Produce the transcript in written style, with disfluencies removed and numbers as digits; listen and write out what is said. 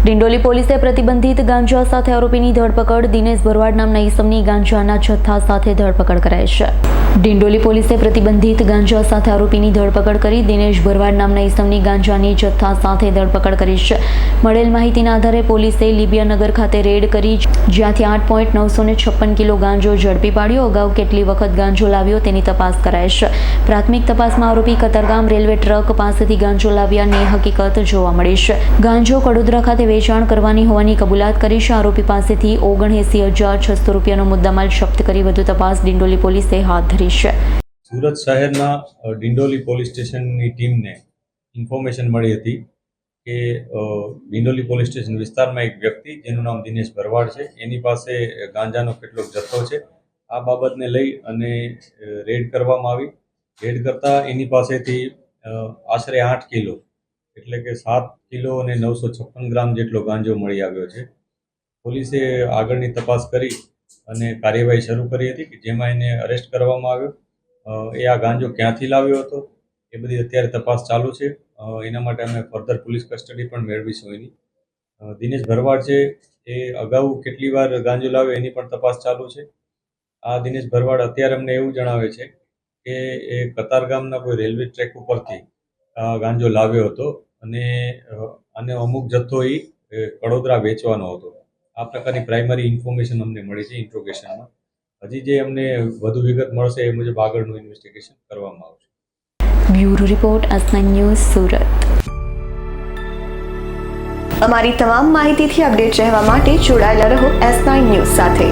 ડિંડોલી પોલીસે પ્રતિબંધિત ગાંજા સાથે આરોપીની ધરપકડ. દિનેશ ભરવાડ નામના ઈસમની ગાંજાના જથ્થા સાથે ધરપકડ કરાઈ છે. ડિંડોલી પોલીસે પ્રતિબંધિત ગાંજા સાથે આરોપીની ધરપકડ કરી. દિનેશ ભરવાડ નામના ઈસમની ગાંજાની જથ્થા સાથે ધરપકડ કરી છે. મળેલ માહિતીના આધારે પોલીસે લીબિયાનગર ખાતે રેડ કરી, જ્યાંથી 8.956 કિલો ગાંજો ઝડપી પાડ્યો. અગાઉ કેટલી વખત ગાંજો લાવ્યો તેની તપાસ કરાઈ છે. પ્રાથમિક તપાસમાં આરોપી કતારગામ રેલવે ટ્રક પાસેથી ગાંજો લાવ્યાની હકીકત જોવા મળી છે. ગાંજો કડોદરા ખાતે વેચાણ કરવાની હોવાની કબૂલાત કરી છે. આરોપી પાસેથી 79,600 રૂપિયાનો મુદ્દામાલ જપ્ત કરી વધુ તપાસ ડિંડોલી પોલીસે હાથ ધરી છે. સુરત શહેરના ડિંડોલી પોલીસ સ્ટેશનની ટીમને ઇન્ફોર્મેશન મળી હતી કે ડિંડોલી પોલીસ સ્ટેશન વિસ્તારમાં એક વ્યક્તિ જેનું નામ દિનેશ ભરવાડ છે, એની પાસે ગાંજાનો કેટલોક જથ્થો છે. આ બાબતને લઈ અને રેડ કરવામાં આવી. રેડ કરતાં એની પાસેથી આશરે 8 કિલો એટલે કે 7 કિલો અને 956 ગ્રામ જેટલો ગાંજો મળી આવ્યો છે. પોલીસે આગળની તપાસ કરી અને કાર્યવાહી શરૂ કરી હતી કે જેમાં એને અરેસ્ટ કરવામાં આવ્યો. એ આ ગાંજો ક્યાંથી લાવ્યો હતો એ બધી અત્યારે તપાસ ચાલુ છે. એના માટે અમે ફર્ધર પોલીસ કસ્ટડી પણ મેળવીશું એની. દિનેશ ભરવાડ છે એ અગાઉ કેટલી વાર ગાંજો લાવ્યો એની પણ તપાસ ચાલુ છે. આ દિનેશ ભરવાડ અત્યારે અમને એવું જણાવે છે કે એ કતારગામના કોઈ રેલવે ટ્રેક ઉપરથી ગાંજો લાવ્યો હતો અને અમુક જથ્થો એ કડોદરા વેચવાનો હતો. આ પ્રકારની પ્રાઇમરી ઇન્ફોર્મેશન અમને મળી છે ઇન્ટ્રોગેશનમાં. હજી જે અમને વધુ વિગત મળશે એ મુજબ આગળનું ઇન્વેસ્ટિગેશન કરવામાં આવશે. Bureau report, S9 news, Surat. અમારી તમામ માહિતીથી અપડેટ રહેવા માટે જોડાયેલા રહો S9 ન્યૂઝ સાથે.